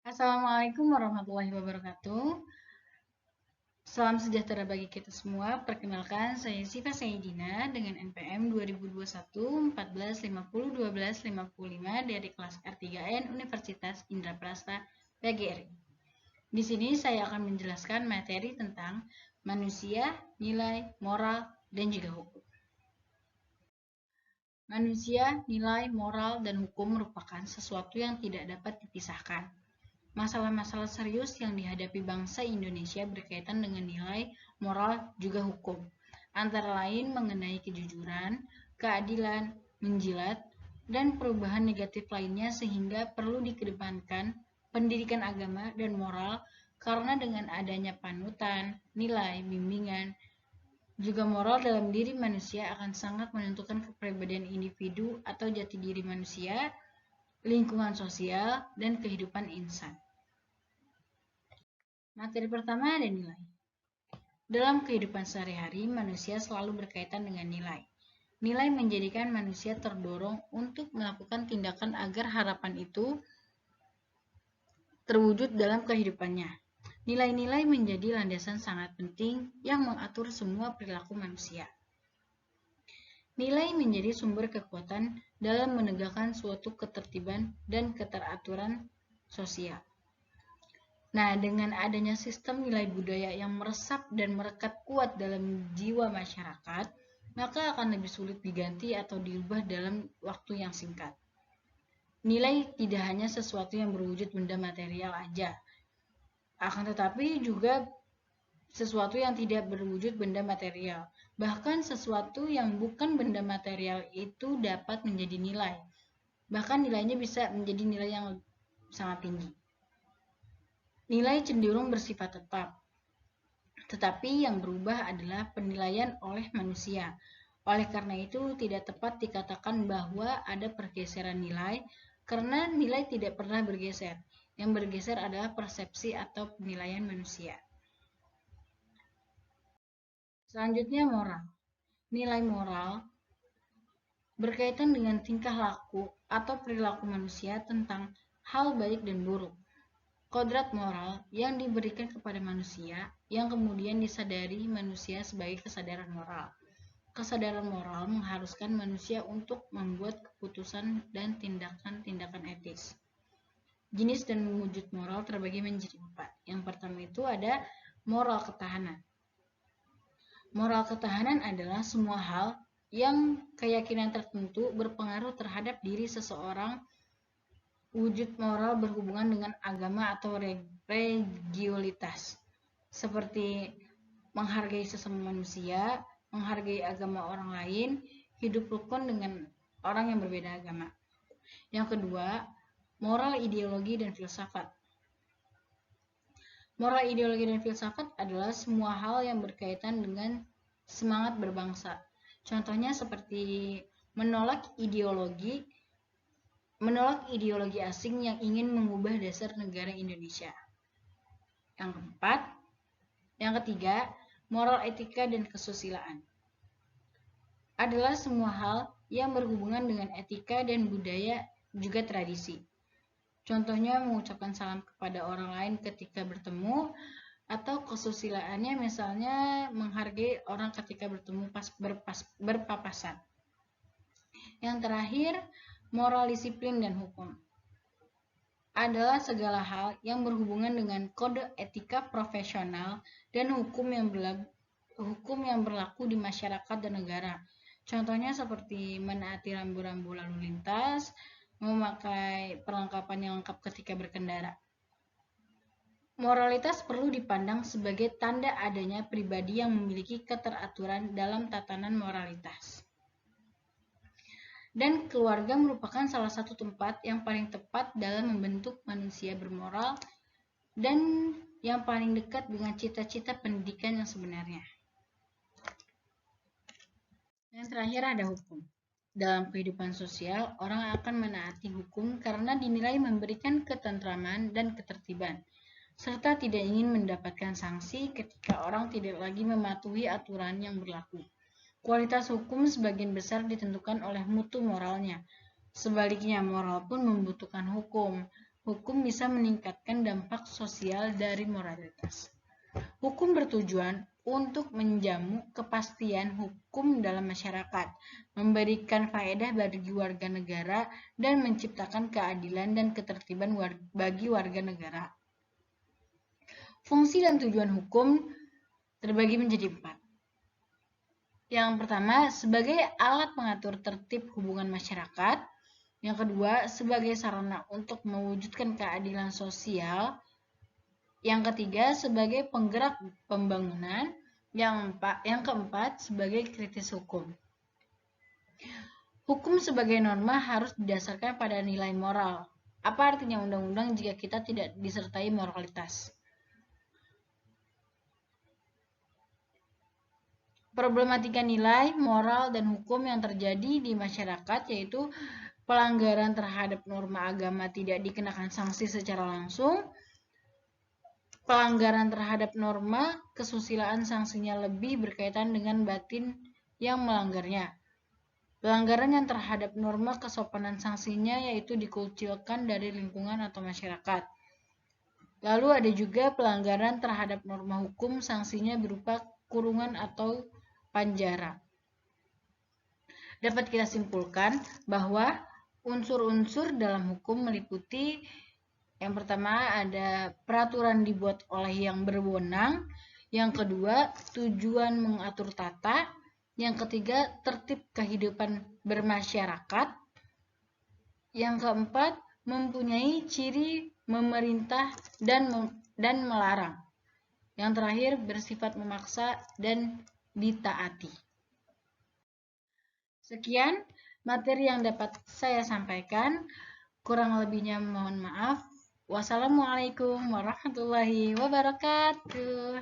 Assalamualaikum warahmatullahi wabarakatuh. Salam sejahtera bagi kita semua. Perkenalkan, saya Siva Saidina dengan NPM 2021 1450 dari kelas R3N Universitas Indraprasta PGRI. Di sini saya akan menjelaskan materi tentang manusia, nilai, moral, dan juga hukum. Manusia, nilai, moral, dan hukum merupakan sesuatu yang tidak dapat dipisahkan. Masalah-masalah serius yang dihadapi bangsa Indonesia berkaitan dengan nilai, moral, juga hukum. Antara lain mengenai kejujuran, keadilan, menjilat, dan perubahan negatif lainnya sehingga perlu dikedepankan pendidikan agama dan moral karena dengan adanya panutan, nilai, bimbingan, juga moral dalam diri manusia akan sangat menentukan kepribadian individu atau jati diri manusia, lingkungan sosial, dan kehidupan insan. Materi pertama ada nilai. Dalam kehidupan sehari-hari, manusia selalu berkaitan dengan nilai. Nilai menjadikan manusia terdorong untuk melakukan tindakan agar harapan itu terwujud dalam kehidupannya. Nilai-nilai menjadi landasan sangat penting yang mengatur semua perilaku manusia. Nilai menjadi sumber kekuatan dalam menegakkan suatu ketertiban dan keteraturan sosial. Nah, dengan adanya sistem nilai budaya yang meresap dan merekat kuat dalam jiwa masyarakat, maka akan lebih sulit diganti atau diubah dalam waktu yang singkat. Nilai tidak hanya sesuatu yang berwujud benda material aja, akan tetapi juga sesuatu yang tidak berwujud benda material. Bahkan sesuatu yang bukan benda material itu dapat menjadi nilai. Bahkan nilainya bisa menjadi nilai yang sangat tinggi. Nilai cenderung bersifat tetap, tetapi yang berubah adalah penilaian oleh manusia. Oleh karena itu, tidak tepat dikatakan bahwa ada pergeseran nilai, karena nilai tidak pernah bergeser. Yang bergeser adalah persepsi atau penilaian manusia. Selanjutnya, moral. Nilai moral berkaitan dengan tingkah laku atau perilaku manusia tentang hal baik dan buruk. Kodrat moral yang diberikan kepada manusia yang kemudian disadari manusia sebagai kesadaran moral. Kesadaran moral mengharuskan manusia untuk membuat keputusan dan tindakan-tindakan etis. Jenis dan wujud moral terbagi menjadi 4. Yang pertama itu ada moral ketahanan. Moral ketahanan adalah semua hal yang keyakinan tertentu berpengaruh terhadap diri seseorang. Wujud moral berhubungan dengan agama atau religiositas, seperti menghargai sesama manusia, menghargai agama orang lain, hidup rukun dengan orang yang berbeda agama. Yang kedua, moral ideologi dan filsafat. Moral ideologi dan filsafat adalah semua hal yang berkaitan dengan semangat berbangsa. Contohnya seperti menolak ideologi asing yang ingin mengubah dasar negara Indonesia. Yang ketiga, moral etika dan kesusilaan. Adalah semua hal yang berhubungan dengan etika dan budaya juga tradisi. Contohnya mengucapkan salam kepada orang lain ketika bertemu, atau kesusilaannya misalnya menghargai orang ketika bertemu berpapasan. Yang terakhir, moral disiplin dan hukum. Adalah segala hal yang berhubungan dengan kode etika profesional dan hukum yang berlaku di masyarakat dan negara. Contohnya seperti menaati rambu-rambu lalu lintas, memakai perlengkapan yang lengkap ketika berkendara. Moralitas perlu dipandang sebagai tanda adanya pribadi yang memiliki keteraturan dalam tatanan moralitas. Dan keluarga merupakan salah satu tempat yang paling tepat dalam membentuk manusia bermoral dan yang paling dekat dengan cita-cita pendidikan yang sebenarnya. Yang terakhir ada hukum. Dalam kehidupan sosial, orang akan menaati hukum karena dinilai memberikan ketentraman dan ketertiban, serta tidak ingin mendapatkan sanksi ketika orang tidak lagi mematuhi aturan yang berlaku. Kualitas hukum sebagian besar ditentukan oleh mutu moralnya. Sebaliknya, moral pun membutuhkan hukum. hukum bisa meningkatkan dampak sosial dari moralitas. Hukum bertujuan untuk menjamu kepastian hukum dalam masyarakat, memberikan faedah bagi warga negara, dan menciptakan keadilan dan ketertiban bagi warga negara. Fungsi dan tujuan hukum terbagi menjadi 4. Yang pertama, sebagai alat pengatur tertib hubungan masyarakat. Yang kedua, sebagai sarana untuk mewujudkan keadilan sosial. Yang ketiga, sebagai penggerak pembangunan. Yang keempat, sebagai kritis hukum. Hukum sebagai norma harus didasarkan pada nilai moral. Apa artinya undang-undang jika kita tidak disertai moralitas? Problematika nilai, moral, dan hukum yang terjadi di masyarakat yaitu pelanggaran terhadap norma agama tidak dikenakan sanksi secara langsung, pelanggaran terhadap norma kesusilaan sanksinya lebih berkaitan dengan batin yang melanggarnya. Pelanggaran yang terhadap norma kesopanan sanksinya yaitu dikucilkan dari lingkungan atau masyarakat. Lalu ada juga pelanggaran terhadap norma hukum, sanksinya berupa kurungan atau penjara. Dapat kita simpulkan bahwa unsur-unsur dalam hukum meliputi yang pertama ada peraturan dibuat oleh yang berwenang, yang kedua tujuan mengatur tata, yang ketiga tertib kehidupan bermasyarakat, yang keempat mempunyai ciri memerintah dan melarang, yang terakhir bersifat memaksa dan ditaati. Sekian materi yang dapat saya sampaikan. Kurang lebihnya mohon maaf. Wassalamualaikum warahmatullahi wabarakatuh.